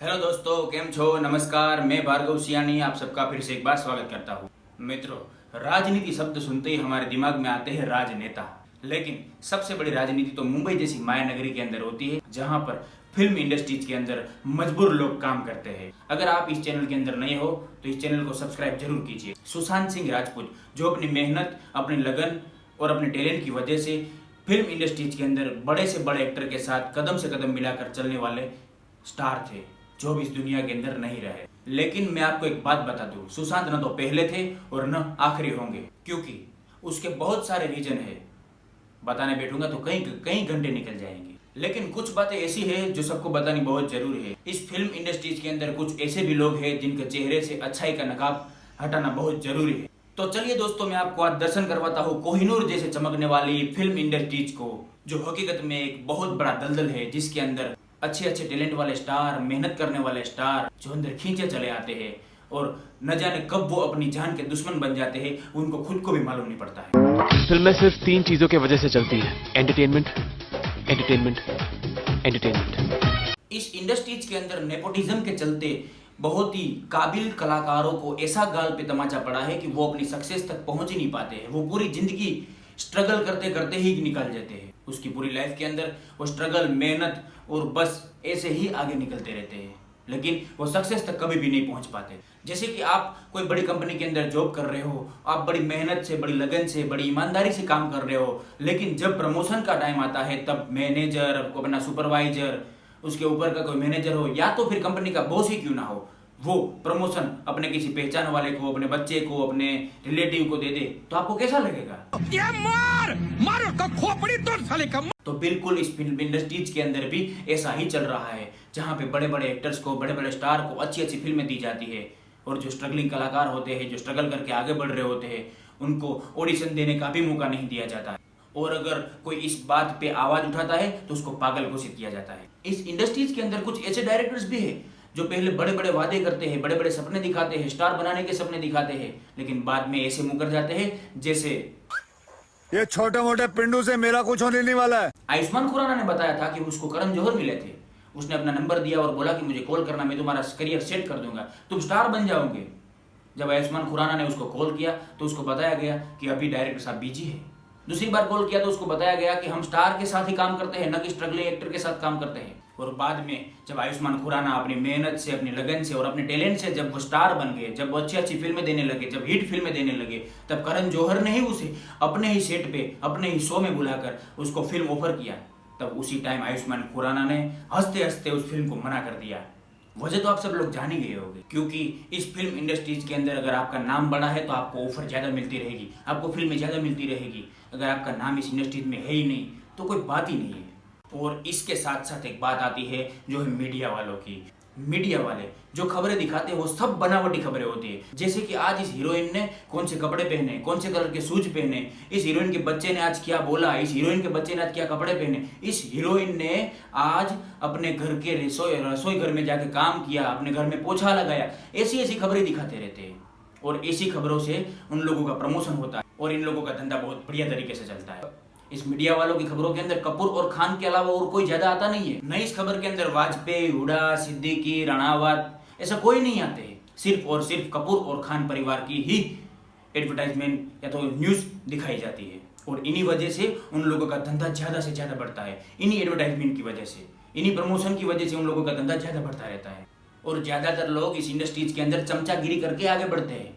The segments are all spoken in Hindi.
हेलो दोस्तों, केम छो। नमस्कार, मैं भार्गव सियानी आप सबका फिर से एक बार स्वागत करता हूँ। मित्रों, राजनीति शब्द सुनते ही हमारे दिमाग में आते हैं राजनेता। लेकिन सबसे बड़ी राजनीति तो मुंबई जैसी माया नगरी के अंदर होती है, जहाँ पर फिल्म इंडस्ट्रीज के अंदर मजबूर लोग काम करते हैं। अगर आप इस चैनल के अंदर नए हो तो इस चैनल को सब्सक्राइब जरूर कीजिए। सुशांत सिंह राजपूत, जो अपनी मेहनत, अपनी लगन और अपने टैलेंट की वजह से फिल्म इंडस्ट्रीज के अंदर बड़े से बड़े एक्टर के साथ कदम से कदम मिलाकर चलने वाले स्टार थे, जो भी इस दुनिया के अंदर नहीं रहे। लेकिन मैं आपको एक बात बता दूं, सुशांत न तो पहले थे और न आखिरी होंगे, क्योंकि उसके बहुत सारे रीजन है। बताने बैठूंगा तो कई घंटे निकल जाएंगे। लेकिन कुछ बातें ऐसी है जो सबको बतानी बहुत जरूरी है। इस फिल्म इंडस्ट्रीज के अंदर कुछ ऐसे भी लोग हैं जिनके चेहरे से अच्छाई का नकाब हटाना बहुत जरूरी है। तो चलिए दोस्तों, मैं आपको आज दर्शन करवाता हूँ कोहिनूर जैसे चमकने वाली फिल्म इंडस्ट्रीज को, जो हकीकत में एक बहुत बड़ा दलदल है, जिसके अंदर अच्छे अच्छे टैलेंट वाले स्टार, मेहनत करने वाले स्टार जो अंदर खींचे चले आते हैं और न जाने कब वो अपनी जान के दुश्मन बन जाते हैं, उनको खुद को भी मालूम नहीं पड़ता है। फिल्में सिर्फ 3 चीजों की वजह से चलती है: एंटरटेनमेंट, एंटरटेनमेंट, एंटरटेनमेंट। इस इंडस्ट्रीज के अंदर नेपोटिज्म के चलते बहुत ही काबिल कलाकारों को ऐसा गाल पे तमाचा पड़ा है कि वो अपनी सक्सेस तक पहुंच ही नहीं पाते हैं। वो पूरी जिंदगी स्ट्रगल करते करते ही निकाल जाते हैं। उसकी पूरी लाइफ के अंदर वो स्ट्रगल, मेहनत और बस ऐसे ही आगे निकलते रहते हैं, लेकिन वो सक्सेस तक कभी भी नहीं पहुंच पाते। जैसे कि आप कोई बड़ी कंपनी के अंदर जॉब कर रहे हो, आप बड़ी मेहनत से, बड़ी लगन से, बड़ी ईमानदारी से काम कर रहे हो, लेकिन जब प्रमोशन का टाइम आता है तब मैनेजर, अपना सुपरवाइजर, उसके ऊपर का कोई मैनेजर हो या तो फिर कंपनी का बॉस ही क्यों ना हो, वो प्रमोशन अपने किसी पहचान वाले को, अपने बच्चे को, अपने रिलेटिव को दे दे, तो आपको कैसा लगेगा? ये मार उसको खोपड़ी तोड़ साले का। तो बिल्कुल इस फिल्म इंडस्ट्रीज के अंदर भी ऐसा ही चल रहा है, जहाँ पे बड़े बड़े एक्टर्स को, बड़े बड़े स्टार को अच्छी अच्छी फिल्में दी जाती है, और जो स्ट्रगलिंग कलाकार होते हैं, जो स्ट्रगल करके आगे बढ़ रहे होते हैं, उनको ऑडिशन देने का भी मौका नहीं दिया जाता है। और अगर कोई इस बात पे आवाज उठाता है तो उसको पागल घोषित किया जाता है। इस इंडस्ट्रीज के अंदर कुछ ऐसे डायरेक्टर्स भी हैं जो पहले बड़े बड़े वादे करते हैं, बड़े बड़े सपने दिखाते हैं, स्टार बनाने के सपने दिखाते हैं, लेकिन बाद में ऐसे मुकर जाते हैं जैसे ये छोटे मोटे पिंडू से मेरा कुछ होने नहीं वाला है। आयुष्मान खुराना ने बताया था कि उसको करण जौहर मिले थे। उसने अपना नंबर दिया और बोला कि मुझे कॉल करना, मैं तुम्हारा करियर सेट कर दूंगा, तुम स्टार बन जाओगे। जब आयुष्मान खुराना ने उसको कॉल किया तो उसको बताया गया कि अभी डायरेक्टर साहब बिजी है। दूसरी बार कॉल किया तो उसको बताया गया कि हम स्टार के साथ ही काम करते हैं, न कि स्ट्रगलिंग एक्टर के साथ काम करते हैं। और बाद में जब आयुष्मान खुराना अपनी मेहनत से, अपनी लगन से और अपने टैलेंट से जब वो स्टार बन गए, जब वो अच्छी अच्छी फिल्में देने लगे, जब हिट फिल्में देने लगे, तब करण जौहर ने ही उसे अपने ही सेट पे, अपने ही शो में बुलाकर उसको फिल्म ऑफर किया। तब उसी टाइम आयुष्मान खुराना ने हंसते हंसते उस फिल्म को मना कर दिया। वजह तो आप सब लोग जान ही गए होंगे, क्योंकि इस फिल्म इंडस्ट्रीज के अंदर अगर आपका नाम बड़ा है तो आपको ऑफर ज्यादा मिलती रहेगी, आपको फिल्में ज्यादा मिलती रहेगी। अगर आपका नाम इस इंडस्ट्रीज में है ही नहीं तो कोई बात ही नहीं है। और इसके साथ साथ एक बात आती है जो है मीडिया वालों की। मीडिया वाले जो खबरें दिखाते हैं वो सब बनावटी खबरें होती है। जैसे कि आज इस हीरोइन ने कौन से कपड़े पहने, कौन से कलर के शूज पहने, इस हीरोइन के बच्चे ने आज क्या बोला, इस हीरोइन के बच्चे ने आज क्या कपड़े पहने, इस हीरोइन ने आज अपने घर के रसोई घर में जाके काम किया, अपने घर में पोछा लगाया, ऐसी ऐसी खबरें दिखाते रहते हैं। और ऐसी खबरों से उन लोगों का प्रमोशन होता है और इन लोगों का धंधा बहुत बढ़िया तरीके से चलता है। इस मीडिया वालों की खबरों के अंदर कपूर और खान के अलावा और कोई ज्यादा आता नहीं है। न इस खबर के अंदर वाजपेयी, हुड्डा, सिद्दीकी, राणावत ऐसा कोई नहीं आते हैं। सिर्फ और सिर्फ कपूर और खान परिवार की ही एडवर्टाइजमेंट या तो न्यूज दिखाई जाती है। और इन्हीं वजह से उन लोगों का धंधा ज्यादा से ज्यादा बढ़ता है। इन्हीं एडवर्टाइजमेंट की वजह से, इन्हीं प्रमोशन की वजह से उन लोगों का धंधा ज्यादा बढ़ता रहता है। और ज्यादातर लोग इस इंडस्ट्रीज के अंदर चमचागिरी करके आगे बढ़ते हैं।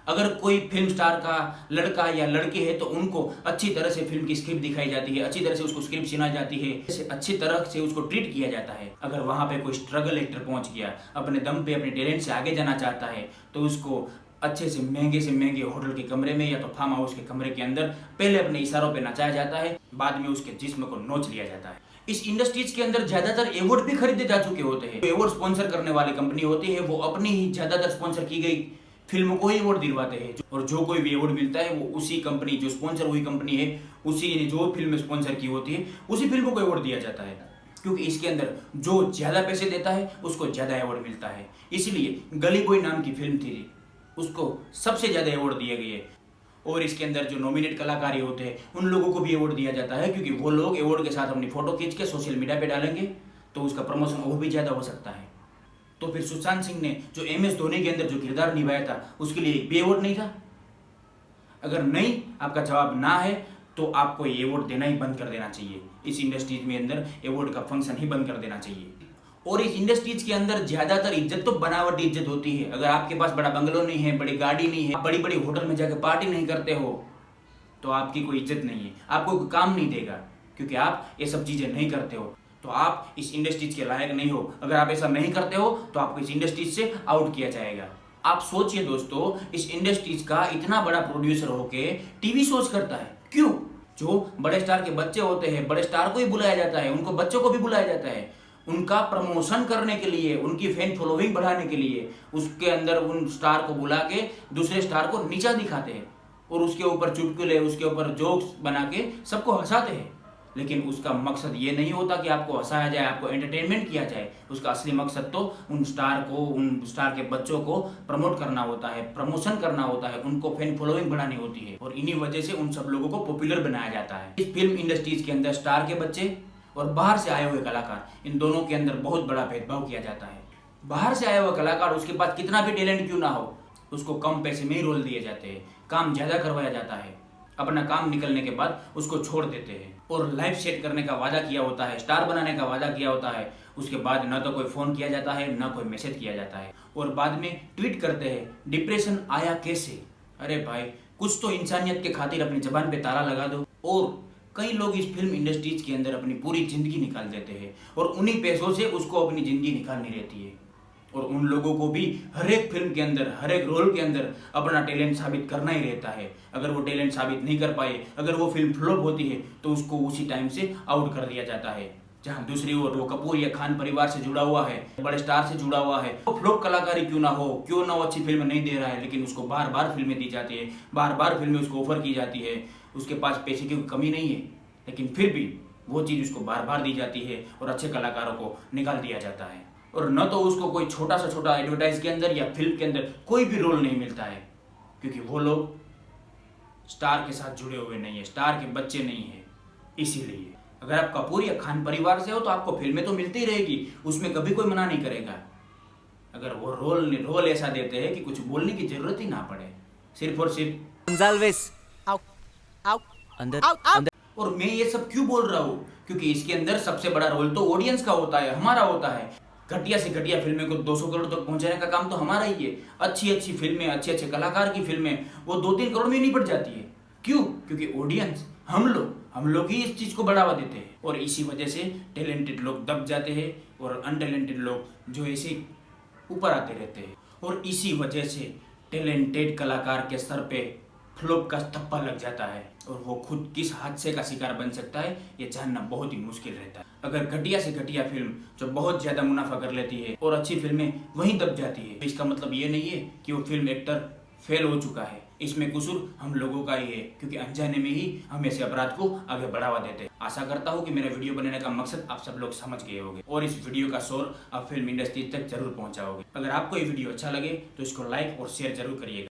अगर कोई फिल्म स्टार का लड़का या लड़की है तो उनको अच्छी तरह से फिल्म की स्क्रिप्ट दिखाई जाती है, अच्छी तरह से उसको स्क्रिप्ट सुनाई जाती है, अच्छी तरह से उसको ट्रीट किया जाता है। अगर वहां पे कोई स्ट्रगल एक्टर पहुंच गया, अपने दम पे, अपने टैलेंट से आगे जाना चाहता है, तो उसको अच्छे से महंगे होटल के कमरे में या तो फार्म हाउस के कमरे के अंदर पहले अपने इशारों पे नचाया जाता है, बाद में उसके जिस्म को नोच लिया जाता है। इस इंडस्ट्रीज के अंदर ज्यादातर अवार्ड भी खरीदे जा चुके होते हैं। अवार्ड स्पॉन्सर करने वाली कंपनी होती है, वो अपनी ही ज्यादातर स्पॉन्सर की गई फिल्मों को ही अवार्ड दिलवाते हैं। और जो कोई भी अवार्ड मिलता है वो उसी कंपनी, जो स्पॉन्सर हुई कंपनी है, उसी ने जो फिल्म स्पॉन्सर की होती है, उसी फिल्मों को अवार्ड दिया जाता है। क्योंकि इसके अंदर जो ज्यादा पैसे देता है उसको ज्यादा अवार्ड मिलता है। इसलिए गली बॉय नाम की फिल्म थी, उसको सबसे ज्यादा अवार्ड दिए गए। और इसके अंदर जो नॉमिनेट कलाकार होते हैं उन लोगों को भी अवार्ड दिया जाता है, क्योंकि वो लोग अवार्ड के साथ अपनी फोटो खींच के सोशल मीडिया पे डालेंगे तो उसका प्रमोशन और भी ज्यादा हो सकता है। तो फिर सुशांत सिंह ने जो MS धोनी के अंदर जो किरदार निभाया था उसके लिए भी अवार्ड नहीं था? अगर नहीं, आपका जवाब ना है, तो आपको ये अवार्ड देना ही बंद कर देना चाहिए। इस इंडस्ट्रीज में अंदर अवार्ड का फंक्शन ही बंद कर देना चाहिए। और इस इंडस्ट्रीज के अंदर ज्यादातर इज्जत तो बनावटी इज्जत होती है। अगर आपके पास बड़ा बंगलो नहीं है, बड़ी गाड़ी नहीं है, बड़ी बड़ी होटल में जाकर पार्टी नहीं करते हो, तो आपकी कोई इज्जत नहीं है, आपको कोई काम नहीं देगा, क्योंकि आप ये सब चीजें नहीं करते हो। तो आप इस इंडस्ट्रीज के लायक नहीं हो। अगर आप ऐसा नहीं करते हो तो आपको इस इंडस्ट्रीज से आउट किया जाएगा। आप सोचिए दोस्तों, इस इंडस्ट्रीज का इतना बड़ा प्रोड्यूसर होके टीवी शोज करता है, क्यों? जो बड़े स्टार के बच्चे होते हैं, बड़े स्टार को ही बुलाया जाता है, उनको बच्चों को भी बुलाया जाता है, उनका प्रमोशन करने के लिए, उनकी फैन फॉलोइंग बढ़ाने के लिए। उसके अंदर उन स्टार को बुला के दूसरे स्टार को नीचा दिखाते हैं और उसके ऊपर चुटकुले, उसके ऊपर जोक्स बना के सबको हंसाते हैं। लेकिन उसका मकसद ये नहीं होता कि आपको हंसाया जाए, आपको एंटरटेनमेंट किया जाए। उसका असली मकसद तो उन स्टार के बच्चों को प्रमोट करना होता है, प्रमोशन करना होता है, उनको फैन फॉलोइंग बढ़ानी होती है, और इन्हीं वजह से उन सब लोगों को पॉपुलर बनाया जाता है। इस फिल्म इंडस्ट्रीज के अंदर स्टार के बच्चे और बाहर से आए हुए कलाकार, इन दोनों के अंदर बहुत बड़ा भेदभाव किया जाता है। बाहर से आया हुआ कलाकार, उसके पास कितना भी टैलेंट क्यों ना हो, उसको कम पैसे में ही रोल दिए जाते हैं, काम ज्यादा करवाया जाता है, अपना काम निकलने के बाद उसको छोड़ देते हैं। और लाइफ सेट करने का वादा किया होता है, स्टार बनाने का वादा किया होता है, उसके बाद न तो कोई फोन किया जाता है, न कोई मैसेज किया जाता है, और बाद में ट्वीट करते हैं, डिप्रेशन आया कैसे? अरे भाई, कुछ तो इंसानियत के खातिर अपनी जबान पे ताला लगा दो। और कई लोग इस फिल्म इंडस्ट्रीज के अंदर अपनी पूरी जिंदगी निकाल देते हैं, और उन्हीं पैसों से उसको अपनी जिंदगी निकालनी रहती है। और उन लोगों को भी हर एक फिल्म के अंदर, हर एक रोल के अंदर अपना टैलेंट साबित करना ही रहता है। अगर वो टैलेंट साबित नहीं कर पाए, अगर वो फिल्म फ्लॉप होती है, तो उसको उसी टाइम से आउट कर दिया जाता है। जहां दूसरी ओर वो कपूर या खान परिवार से जुड़ा हुआ है, बड़े स्टार से जुड़ा हुआ है, वो फ्लॉप कलाकारी क्यों ना हो, क्यों ना वो अच्छी फिल्म नहीं दे रहा है, लेकिन उसको बार बार फिल्में दी जाती है, बार बार फिल्में उसको ऑफर की जाती है। उसके पास पैसे की कमी नहीं है, लेकिन फिर भी वो चीज़ उसको बार बार दी जाती है और अच्छे कलाकारों को निकाल दिया जाता है। और न तो उसको कोई छोटा सा छोटा एडवर्टाइज के अंदर या फिल्म के अंदर कोई भी रोल नहीं मिलता है, क्योंकि वो लोग स्टार के साथ जुड़े हुए नहीं है, स्टार के बच्चे नहीं है। इसीलिए अगर आप कपूर या खान परिवार से हो तो आपको फिल्में तो मिलती ही रहेगी, उसमें कभी कोई मना नहीं करेगा। अगर वो रोल ऐसा देते हैं कि कुछ बोलने की जरूरत ही ना पड़े, सिर्फ और सिर्फ Gonzalez. Out. Out. अंदर. Out. Out. और मैं ये सब क्यों बोल रहा हूँ? क्योंकि इसके अंदर सबसे बड़ा रोल तो ऑडियंस का होता है, हमारा होता है। घटिया से घटिया फिल्में को 200 करोड़ तक पहुंचाने का काम तो हमारा ही है। अच्छी अच्छी फिल्में, अच्छे अच्छे कलाकार की फिल्में वो 2-3 करोड़ में निपट जाती है। क्यों? क्योंकि ऑडियंस, हम लोग ही इस चीज को बढ़ावा देते हैं, और इसी वजह से टैलेंटेड लोग दब जाते हैं और अनटैलेंटेड लोग जो ऐसे ऊपर आते रहते हैं। और इसी वजह से टैलेंटेड कलाकार के सर पे फ्लॉप का थप्पा लग जाता है, और वो खुद किस हादसे का शिकार बन सकता है ये जानना बहुत ही मुश्किल रहता है। अगर घटिया से घटिया फिल्म जो बहुत ज्यादा मुनाफा कर लेती है और अच्छी फिल्में वहीं दब जाती है, तो इसका मतलब ये नहीं है कि वो फिल्म एक्टर फेल हो चुका है। इसमें कसूर हम लोगों का ही है, क्योंकि अनजाने में ही हम ऐसे अपराध को आगे बढ़ावा देते हैं। आशा करता हूँ कि मेरा वीडियो बनाने का मकसद आप सब लोग समझ गए होंगे, और इस वीडियो का शोर आप फिल्म इंडस्ट्री तक जरूर पहुंचाओगे। अगर आपको ये वीडियो अच्छा लगे तो इसको लाइक और शेयर जरूर करिएगा।